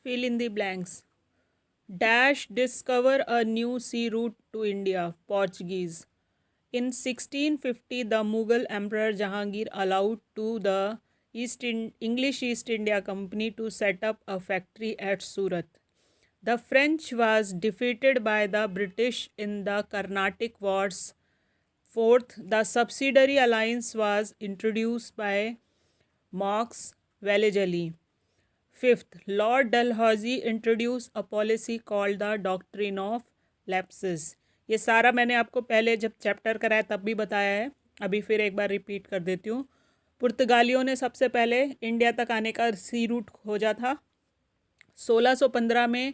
Fill in the blanks. Dash discover a new sea route to India. Portuguese. In 1650, the Mughal Emperor Jahangir allowed to the English East India Company to set up a factory at Surat. The French was defeated by the British in the Carnatic Wars. Fourth, the subsidiary alliance was introduced by Marx Vallejali. Fifth, Lord Dalhousie introduced a policy called the Doctrine of Lapses. ये सारा मैंने आपको पहले जब chapter कराया तब भी बताया है, अभी फिर एक बार रिपीट कर देती हूँ। पुर्तगालियों ने सबसे पहले इंडिया तक आने का सी रूट खोजा था। 1615 में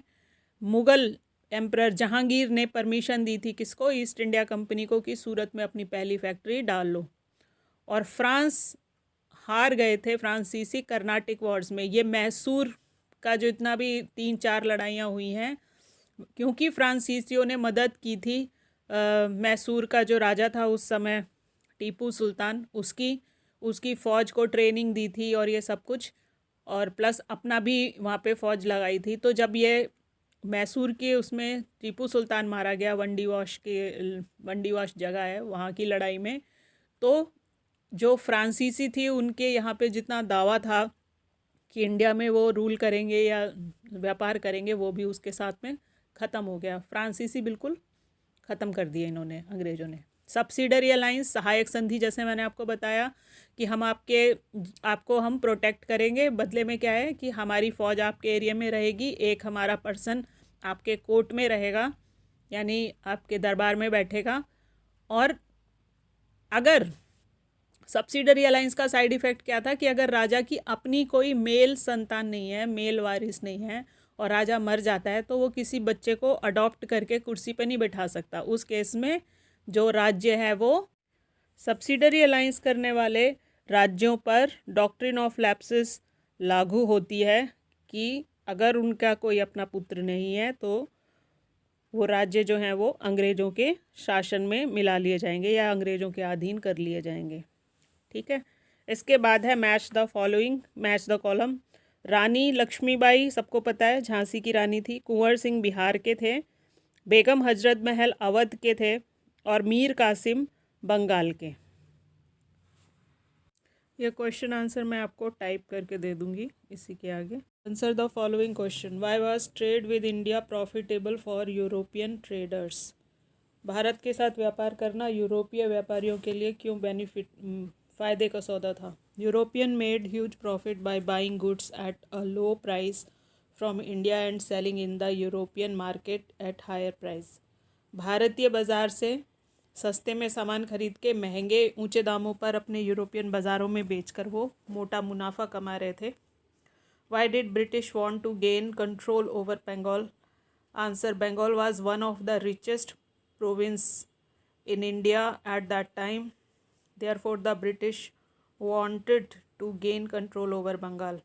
मुग़ल एम्परर जहांगीर ने परमिशन दी थी किसको, ईस्ट इंडिया कंपनी को, कि सूरत में अपनी पहली फैक्ट्री डाल लो। और फ्रांस हार गए थे फ्रांसीसी कर्नाटिक वॉर्स में। ये मैसूर का जो इतना भी 3-4 लड़ाइयाँ हुई हैं, क्योंकि फ्रांसीसियों ने मदद की थी मैसूर का जो राजा था उस समय, टीपू सुल्तान, उसकी फ़ौज को ट्रेनिंग दी थी और ये सब कुछ, और प्लस अपना भी वहाँ पे फ़ौज लगाई थी। तो जब ये मैसूर के उसमें टीपू सुल्तान मारा गया, वंडीवाश जगह है वहाँ की लड़ाई में, तो जो फ्रांसीसी थी उनके यहाँ पे जितना दावा था कि इंडिया में वो रूल करेंगे या व्यापार करेंगे, वो भी उसके साथ में ख़त्म हो गया। फ्रांसीसी बिल्कुल ख़त्म कर दिए इन्होंने, अंग्रेज़ों ने। सब्सिडरी अलाइंस, सहायक संधि, जैसे मैंने आपको बताया कि हम आपको हम प्रोटेक्ट करेंगे, बदले में क्या है कि हमारी फ़ौज आपके एरिया में रहेगी, एक हमारा पर्सन आपके कोर्ट में रहेगा, यानी आपके दरबार में बैठेगा। और अगर सब्सिडरी अलाइंस का साइड इफ़ेक्ट क्या था कि अगर राजा की अपनी कोई मेल संतान नहीं है, मेल वारिस नहीं है, और राजा मर जाता है, तो वो किसी बच्चे को अडॉप्ट करके कुर्सी पे नहीं बैठा सकता। उस केस में जो राज्य है वो सब्सिडरी अलाइंस करने वाले राज्यों पर डॉक्ट्रिन ऑफ लैप्सेस लागू होती है कि अगर उनका कोई अपना पुत्र नहीं है तो वो राज्य जो हैं वो अंग्रेज़ों के शासन में मिला लिए जाएंगे या अंग्रेज़ों के अधीन कर लिए जाएंगे। ठीक है। इसके बाद है match the following, match the column. Rani Lakshmibai सबको पता है, झांसी की रानी थी। कुंवर सिंह बिहार के थे। बेगम हजरत महल अवध के थे। और मीर कासिम बंगाल के। ये क्वेश्चन आंसर मैं आपको टाइप करके दे दूंगी इसी के आगे। Answer the following question. Why was trade with India profitable for European traders. Bharat के साथ व्यापार करना यूरोपीय व्यापारियों के लिए क्यों फ़ायदे का सौदा था। European made huge profit by buying goods at a low price from India and selling in the European market at higher price. भारतीय बाज़ार से सस्ते में सामान खरीद के महंगे ऊंचे दामों पर अपने यूरोपियन बाज़ारों में बेचकर वो मोटा मुनाफा कमा रहे थे। Why did British want to gain control over Bengal. Answer, Bengal was one of the richest province in India at that time. Therefore, the British wanted to gain control over Bengal.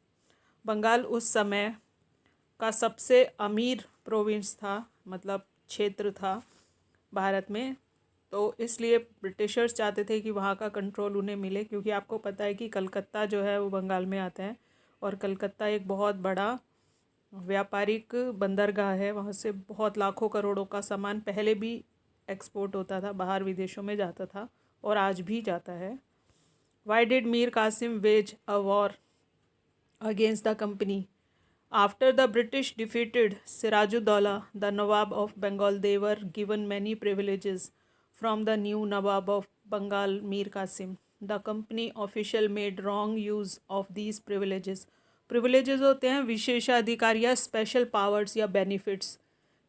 Bengal उस समय का सबसे अमीर प्रोविंस था, मतलब क्षेत्र था भारत में, तो इसलिए ब्रिटिशर्स चाहते थे कि वहाँ का कंट्रोल उन्हें मिले, क्योंकि आपको पता है कि कलकत्ता जो है वो बंगाल में आता है और कलकत्ता एक बहुत बड़ा व्यापारिक बंदरगाह है। वहाँ से बहुत लाखों करोड़ों का सामान पहले भी एक्सपोर्ट होता था, बाहर विदेशों में जाता था और आज भी जाता है। Why did Mir Qasim wage a war against the company. After the British defeated Sirajuddaulah the nawab of Bengal, they were given many privileges from the new nawab of Bengal Mir Qasim. The company official made wrong use of these privileges. Privileges होते हैं विशेषाधिकार या special powers या benefits,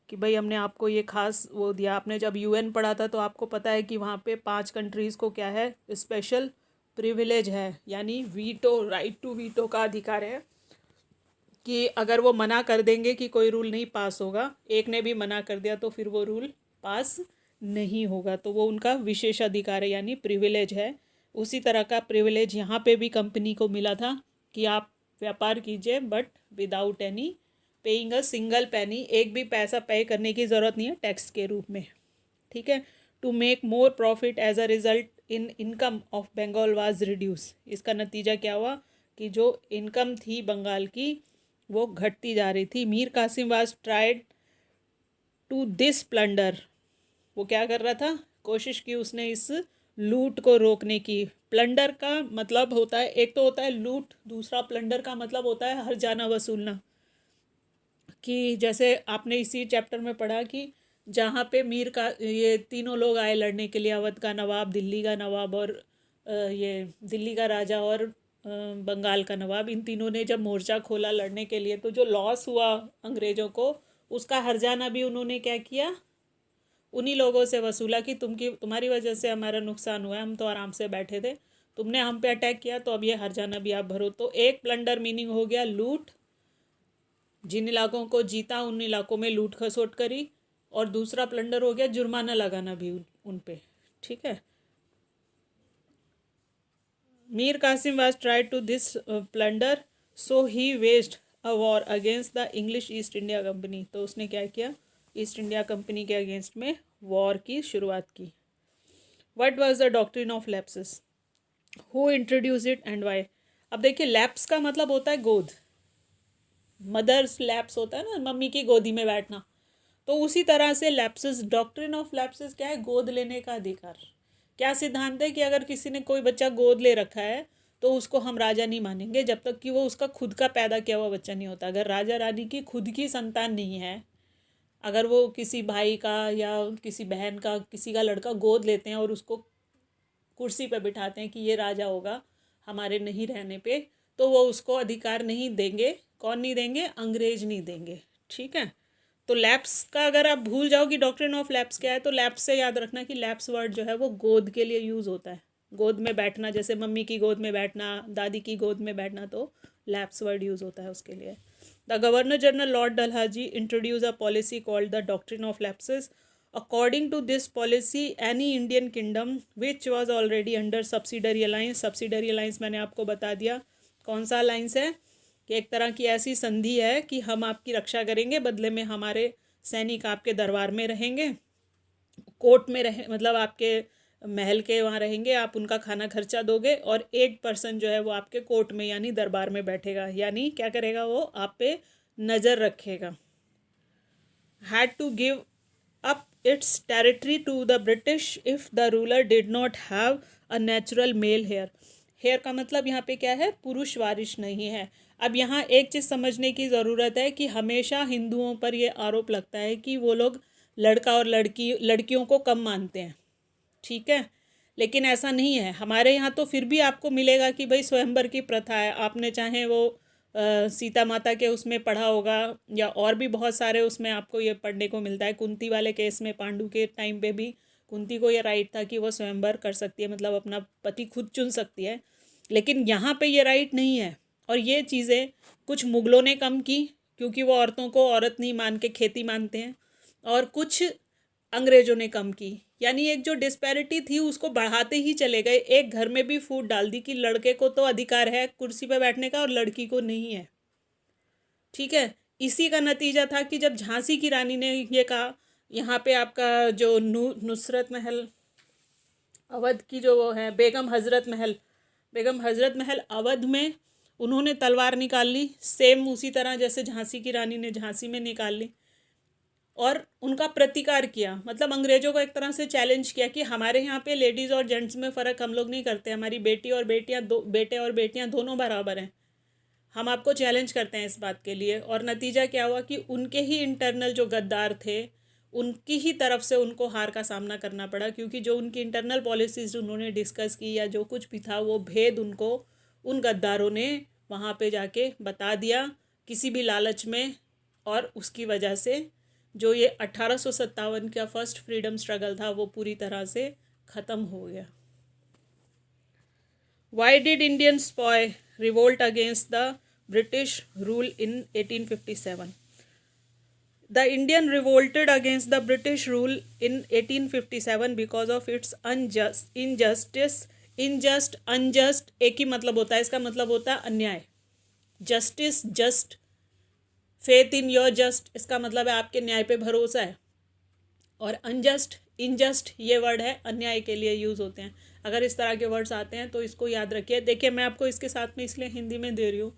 कि भाई हमने आपको ये खास वो दिया। आपने जब यूएन पढ़ा था तो आपको पता है कि वहाँ पे 5 कंट्रीज़ को क्या है, स्पेशल प्रिविलेज है, यानी वीटो, राइट टू वीटो का अधिकार है, कि अगर वो मना कर देंगे कि कोई रूल नहीं पास होगा, एक ने भी मना कर दिया तो फिर वो रूल पास नहीं होगा, तो वो उनका विशेष अधिकार है, यानी प्रिविलेज है। उसी तरह का प्रिविलेज यहाँ पे भी कंपनी को मिला था कि आप व्यापार कीजिए but without any paying a single penny, एक भी पैसा पे करने की ज़रूरत नहीं है टैक्स के रूप में। ठीक है। To make more profit as a result in income of Bengal was reduce. इसका नतीजा क्या हुआ कि जो इनकम थी बंगाल की वो घटती जा रही थी। Mir Qasim was tried to this plunder, वो क्या कर रहा था, कोशिश की उसने इस लूट को रोकने की। प्लंडर का मतलब होता है, एक तो होता है लूट, दूसरा प्लंडर का मतलब होता है हर्जाना वसूलना। कि जैसे आपने इसी चैप्टर में पढ़ा कि जहाँ पे मीर का ये तीनों लोग आए लड़ने के लिए, अवध का नवाब, दिल्ली का नवाब और ये दिल्ली का राजा और बंगाल का नवाब, इन तीनों ने जब मोर्चा खोला लड़ने के लिए, तो जो लॉस हुआ अंग्रेज़ों को, उसका हर्जाना भी उन्होंने क्या किया, उन्हीं लोगों से वसूला कि तुम्हारी वजह से हमारा नुकसान हुआ है, हम तो आराम से बैठे थे, तुमने हम पे अटैक किया, तो अब ये हर्जाना भी आप भरो। तो एक प्लंडर मीनिंग हो गया लूट, जिन इलाकों को जीता उन इलाकों में लूट खसोट करी, और दूसरा प्लंडर हो गया जुर्माना लगाना भी उन पे। ठीक है। Mir Qasim was tried to this plunder, so he waged a war against the English East India company. तो उसने क्या किया, ईस्ट इंडिया कंपनी के अगेंस्ट में वॉर की शुरुआत की। What was the doctrine of lapses, who introduce it and why. अब देखिए, लैप्स का मतलब होता है गोद, मदर्स लैप्स होता है ना, मम्मी की गोदी में बैठना। तो उसी तरह से लैप्सेस, डॉक्ट्रिन ऑफ लैप्सेस क्या है, गोद लेने का अधिकार। क्या सिद्धांत है कि अगर किसी ने कोई बच्चा गोद ले रखा है तो उसको हम राजा नहीं मानेंगे जब तक कि वो उसका खुद का पैदा किया हुआ बच्चा नहीं होता। अगर राजा रानी की खुद की संतान नहीं है, अगर वो किसी भाई का या किसी बहन का, किसी का लड़का गोद लेते हैं और उसको कुर्सी पर बिठाते हैं कि ये राजा होगा हमारे नहीं रहने पे, तो वो उसको अधिकार नहीं देंगे। कौन नहीं देंगे, अंग्रेज नहीं देंगे। ठीक है। तो लैप्स का अगर आप भूल जाओ कि डॉक्ट्रिन ऑफ लैप्स क्या है, तो लैप्स से याद रखना कि लैप्स वर्ड जो है वो गोद के लिए यूज़ होता है। गोद में बैठना, जैसे मम्मी की गोद में बैठना, दादी की गोद में बैठना, तो लैप्स वर्ड यूज़ होता है उसके लिए। The governor general Lord Dalhousie introduce a policy called the doctrine of lapses. According to this policy, any Indian kingdom which was already under subsidiary alliance, subsidiary alliance मैंने आपको बता दिया कौन सा अलाइंस है, कि एक तरह की ऐसी संधि है कि हम आपकी रक्षा करेंगे, बदले में हमारे सैनिक आपके दरबार में रहेंगे, कोर्ट में रहे, मतलब आपके महल के वहाँ रहेंगे, आप उनका खाना खर्चा दोगे, और एक पर्सन जो है वो आपके कोर्ट में यानी दरबार में बैठेगा, यानी क्या करेगा, वो आप पे नज़र रखेगा। Had to give up its territory to the British if the ruler did not have a natural male heir। Heir का मतलब यहाँ पे क्या है, पुरुष वारिश नहीं है। अब यहाँ एक चीज़ समझने की ज़रूरत है कि हमेशा हिंदुओं पर ये आरोप लगता है कि वो लोग लड़का और लड़कियों को कम मानते हैं। ठीक है, लेकिन ऐसा नहीं है। हमारे यहाँ तो फिर भी आपको मिलेगा कि भाई स्वयंवर की प्रथा है। आपने चाहे वो सीता माता के उसमें पढ़ा होगा, या और भी बहुत सारे उसमें आपको ये पढ़ने को मिलता है। कुंती वाले केस में, पांडु के टाइम पे भी कुंती को ये राइट था कि वो स्वयंवर कर सकती है, मतलब अपना पति खुद चुन सकती है। लेकिन यहाँ पे ये राइट नहीं है। और ये चीज़ें कुछ मुगलों ने कम की, क्योंकि वो औरतों को औरत नहीं मान के खेती मानते हैं, और कुछ अंग्रेजों ने कम की। यानी एक जो डिस्पैरिटी थी उसको बढ़ाते ही चले गए। एक घर में भी फूट डाल दी कि लड़के को तो अधिकार है कुर्सी पर बैठने का और लड़की को नहीं है। ठीक है। इसी का नतीजा था कि जब झांसी की रानी ने ये कहा, यहाँ पे आपका जो नुसरत महल अवध की जो वो है, बेगम हज़रत महल अवध में उन्होंने तलवार निकाल ली, सेम उसी तरह जैसे झांसी की रानी ने झांसी में निकाल ली, और उनका प्रतिकार किया। मतलब अंग्रेज़ों को एक तरह से चैलेंज किया कि हमारे यहाँ पे लेडीज़ और जेंट्स में फ़र्क हम लोग नहीं करते, हमारी बेटे और बेटियाँ दोनों बराबर हैं, हम आपको चैलेंज करते हैं इस बात के लिए। और नतीजा क्या हुआ कि उनके ही इंटरनल जो गद्दार थे, उनकी ही तरफ से उनको हार का सामना करना पड़ा, क्योंकि जो उनकी इंटरनल पॉलिसीज़ उन्होंने डिस्कस की या जो कुछ भी था, वो भेद उनको उन गद्दारों ने वहाँ पे जाके बता दिया किसी भी लालच में। और उसकी वजह से जो ये 1857 का फर्स्ट फ्रीडम स्ट्रगल था वो पूरी तरह से ख़त्म हो गया। Why did Indian स्पॉय revolt against the British rule in 1857? The Indian revolted against the British rule in 1857 because of its unjust एक ही मतलब होता है, इसका मतलब होता है अन्याय। Justice, just, faith in your just, इसका मतलब है आपके न्याय पे भरोसा है। और अनजस्ट, इनजस्ट, ये वर्ड है अन्याय के लिए यूज़ होते हैं। अगर इस तरह के वर्ड्स आते हैं तो इसको याद रखिए। देखिए, मैं आपको इसके साथ में इसलिए हिंदी में दे रही हूँ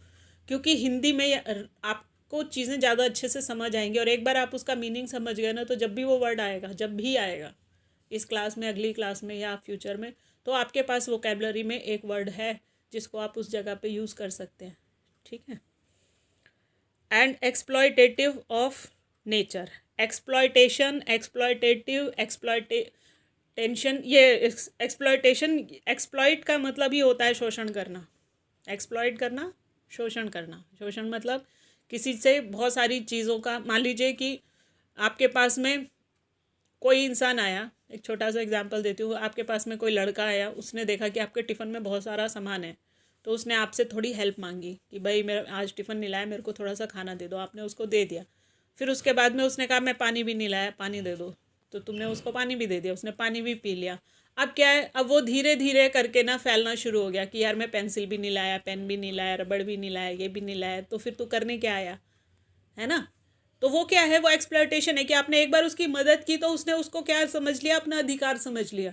क्योंकि हिंदी में आपको चीज़ें ज़्यादा अच्छे से समझ आएंगी, और एक बार आप उसका मीनिंग समझ गए ना, तो जब भी वो वर्ड आएगा, जब भी आएगा इस क्लास में, अगली क्लास में या फ्यूचर में, तो आपके पास वोकेबलरी में एक वर्ड है जिसको आप उस जगह पे यूज़ कर सकते हैं। ठीक है। And exploitative of nature, exploitation, exploitative, tension, ये एक्सप्लॉयटेशन, एक्सप्लॉइट का मतलब ही होता है शोषण करना। एक्सप्लॉइट करना, शोषण करना। शोषण मतलब किसी से बहुत सारी चीज़ों का, मान लीजिए कि आपके पास में कोई इंसान आया, एक छोटा सा एग्जांपल देती हूँ, आपके पास में कोई लड़का आया, उसने देखा कि आपके टिफ़िन में बहुत सारा सामान है, तो उसने आपसे थोड़ी हेल्प मांगी कि भाई मेरा आज टिफ़िन नहीं लाया, मेरे को थोड़ा सा खाना दे दो। आपने उसको दे दिया। फिर उसके बाद में उसने कहा मैं पानी भी नहीं लाया, पानी दे दो, तो तुमने उसको पानी भी दे दिया, उसने पानी भी पी लिया। अब क्या है, अब वो धीरे धीरे करके ना फैलना शुरू हो गया कि यार मैं पेंसिल भी नहीं लाया, पेन भी नहीं लाया, रबड़ भी नहीं लाया, ये भी नहीं लाया, तो फिर तू करने क्या आया, है ना। तो वो क्या है, वो एक्सप्लॉयटेशन है कि आपने एक बार उसकी मदद की तो उसने उसको क्या समझ लिया, अपना अधिकार समझ लिया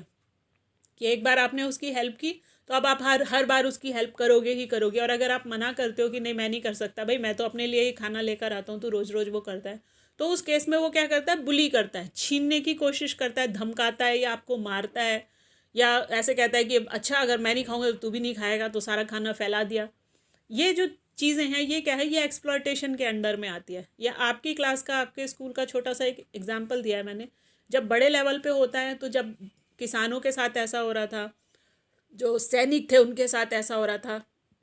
कि एक बार आपने उसकी हेल्प की तो अब आप हर बार उसकी हेल्प करोगे ही करोगे। और अगर आप मना करते हो कि नहीं मैं नहीं कर सकता, भाई मैं तो अपने लिए ही खाना लेकर आता हूँ, तो रोज़ रोज़ वो करता है, तो उस केस में वो क्या करता है, बुली करता है, छीनने की कोशिश करता है, धमकाता है, या आपको मारता है, या ऐसे कहता है कि अच्छा अगर मैं नहीं खाऊंगा तो तू भी नहीं खाएगा, तो सारा खाना फैला दिया। ये जो चीज़ें हैं, ये क्या है, ये एक्सप्लॉयटेशन के अंडर में आती है। या आपकी क्लास का, आपके स्कूल का छोटा सा एक एग्जाम्पल दिया है मैंने। जब बड़े लेवल पे होता है, तो जब किसानों के साथ ऐसा हो रहा था, जो सैनिक थे उनके साथ ऐसा हो रहा था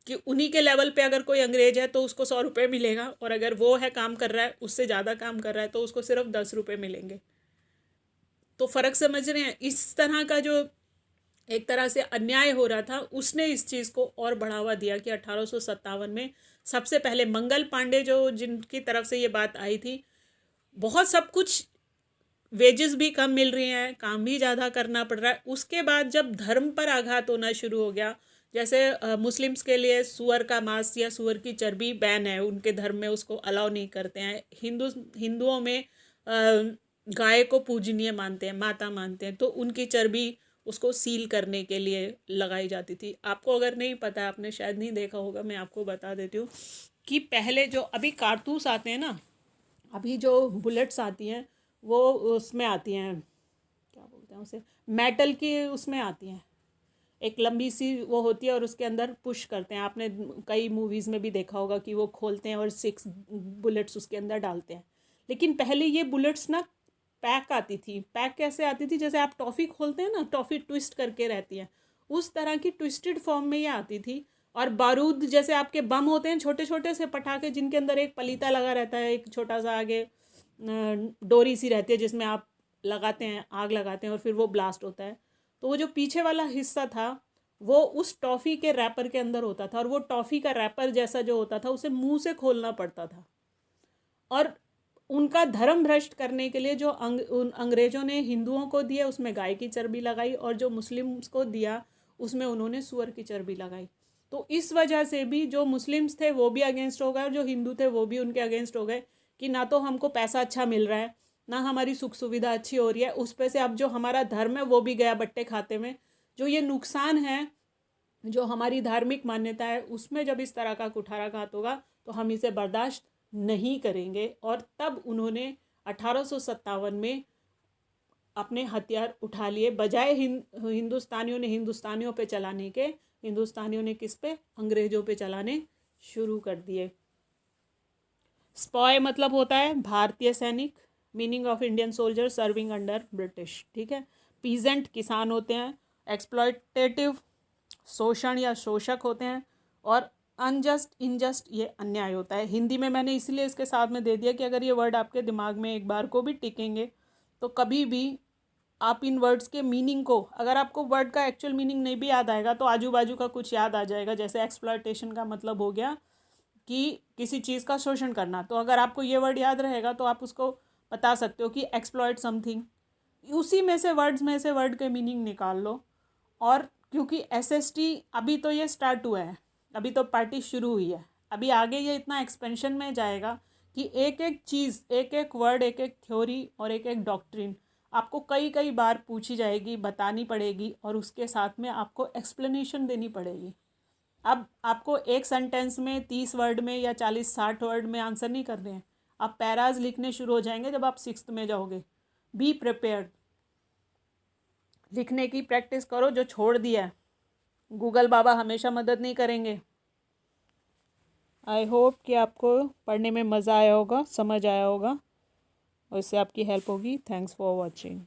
कि उन्हीं के लेवल पे अगर कोई अंग्रेज है तो उसको 100 रुपये मिलेगा, और अगर वो है काम कर रहा है, उससे ज़्यादा काम कर रहा है, तो उसको सिर्फ 10 रुपये मिलेंगे। तो फ़र्क समझ रहे हैं। इस तरह का जो एक तरह से अन्याय हो रहा था, उसने इस चीज़ को और बढ़ावा दिया कि 1857 में सबसे पहले मंगल पांडे, जो जिनकी तरफ से ये बात आई थी, बहुत सब कुछ, वेजेस भी कम मिल रही हैं, काम भी ज़्यादा करना पड़ रहा है, उसके बाद जब धर्म पर आघात होना शुरू हो गया, जैसे मुस्लिम्स के लिए सुअर का मांस या सुअर की चर्बी बैन है, उनके धर्म में उसको अलाउ नहीं करते हैं। हिंदुओं में गाय को पूजनीय मानते हैं, माता मानते हैं, तो उनकी चर्बी उसको सील करने के लिए लगाई जाती थी। आपको अगर नहीं पता, आपने शायद नहीं देखा होगा, मैं आपको बता देती हूँ कि पहले जो अभी कारतूस आते हैं ना, अभी जो बुलेट्स आती हैं, वो उसमें आती हैं, क्या बोलते हैं उसे, मेटल की उसमें आती हैं, एक लंबी सी वो होती है, और उसके अंदर पुश करते हैं। आपने कई मूवीज़ में भी देखा होगा कि वो खोलते हैं और 6 बुलेट्स उसके अंदर डालते हैं। लेकिन पहले ये बुलेट्स ना पैक आती थी। पैक कैसे आती थी, जैसे आप टॉफ़ी खोलते हैं ना, टॉफ़ी ट्विस्ट करके रहती है, उस तरह की ट्विस्टेड फॉर्म में ये आती थी। और बारूद, जैसे आपके बम होते हैं, छोटे छोटे से पटाखे, जिनके अंदर एक पलीता लगा रहता है, एक छोटा सा आगे डोरी सी रहती है, जिसमें आप लगाते हैं, आग लगाते हैं, और फिर वो ब्लास्ट होता है। तो वो जो पीछे वाला हिस्सा था, वो उस टॉफ़ी के रैपर के अंदर होता था, और वो टॉफ़ी का रैपर जैसा जो होता था, उसे मुंह से खोलना पड़ता था। और उनका धर्म भ्रष्ट करने के लिए जो उन अंग्रेज़ों ने हिंदुओं को दिया, उसमें गाय की चर्बी लगाई, और जो मुस्लिम्स को दिया उसमें उन्होंने सुअर की चर्बी लगाई। तो इस वजह से भी जो मुस्लिम्स थे वो भी अगेंस्ट हो गए, और जो हिंदू थे वो भी उनके अगेंस्ट हो गए कि ना तो हमको पैसा अच्छा मिल रहा है, ना हमारी सुख सुविधा अच्छी हो रही है, उस पर से अब जो हमारा धर्म है वो भी गया बट्टे खाते में। जो ये नुकसान है, जो हमारी धार्मिक मान्यता है, उसमें जब इस तरह का कुठाराघात होगा तो हम इसे बर्दाश्त नहीं करेंगे। और तब उन्होंने 1857 में अपने हथियार उठा लिए, बजाय हिंदुस्तानियों ने हिंदुस्तानियों पे चलाने के, हिंदुस्तानियों ने किस पे, अंग्रेजों पे चलाने शुरू कर दिए। स्पॉय मतलब होता है भारतीय सैनिक, meaning of Indian soldier serving under British. ठीक है। पीजेंट किसान होते हैं। एक्सप्लॉयटेटिव शोषण या शोषक होते हैं। और अनजस्ट इनजस्ट ये अन्याय होता है। हिंदी में मैंने इसलिए इसके साथ में दे दिया कि अगर ये वर्ड आपके दिमाग में एक बार को भी टिकेंगे तो कभी भी आप इन वर्ड्स के मीनिंग को, अगर आपको वर्ड का एक्चुअल मीनिंग नहीं भी याद आएगा तो आजू बाजू का कुछ याद आ जाएगा। जैसे एक्सप्लॉयटेशन का मतलब हो गया कि किसी चीज़ का शोषण करना, तो अगर आपको ये वर्ड याद रहेगा तो आप उसको बता सकते हो कि एक्सप्लॉयट समथिंग। उसी में से वर्ड्स में से वर्ड के मीनिंग निकाल लो। और क्योंकि एसएसटी अभी तो ये स्टार्ट हुआ है, अभी तो पार्टी शुरू हुई है, अभी आगे ये इतना एक्सपेंशन में जाएगा कि एक एक चीज़, एक एक वर्ड, एक एक थ्योरी और एक एक डॉक्ट्रिन आपको कई कई बार पूछी जाएगी, बतानी पड़ेगी, और उसके साथ में आपको एक्सप्लेनेशन देनी पड़ेगी। अब आपको एक सेंटेंस में 30 वर्ड में या 40-60 वर्ड में आंसर नहीं करने हैं। आप पैराज लिखने शुरू हो जाएंगे जब आप 6th में जाओगे। बी प्रिपेयर्ड, लिखने की प्रैक्टिस करो। जो छोड़ दिया है, गूगल बाबा हमेशा मदद नहीं करेंगे। आई होप कि आपको पढ़ने में मज़ा आया होगा, समझ आया होगा और इससे आपकी हेल्प होगी। Thanks for watching.